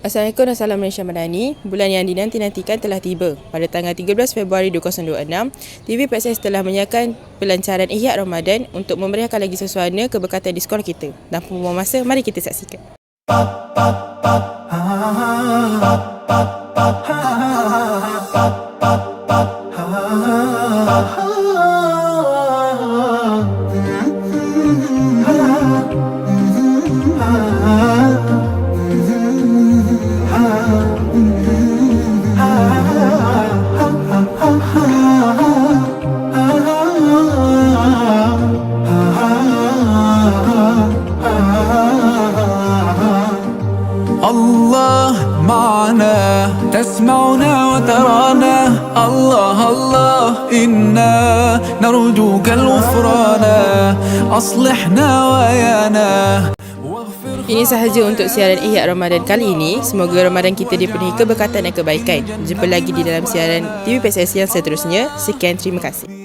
Assalamualaikum dan salam Malaysia Madani. Bulan yang dinanti-nantikan telah tiba. Pada tanggal 13 Februari 2026, TV PSS telah menyiarkan pelancaran Ihya Ramadan untuk memeriahkan lagi suasana keberkatan di sekolah kita. Tanpa membuang masa, mari kita saksikan. الله معنا تسمعنا وترانا الله الله إنا نرجوك الغفران أصلحنا ويانا. Ini sahaja untuk siaran Ihya Ramadan kali ini. Semoga Ramadan kita dipenuhi keberkatan dan kebaikan. Jumpa lagi di dalam siaran TV PSS yang seterusnya. Sekian, terima kasih.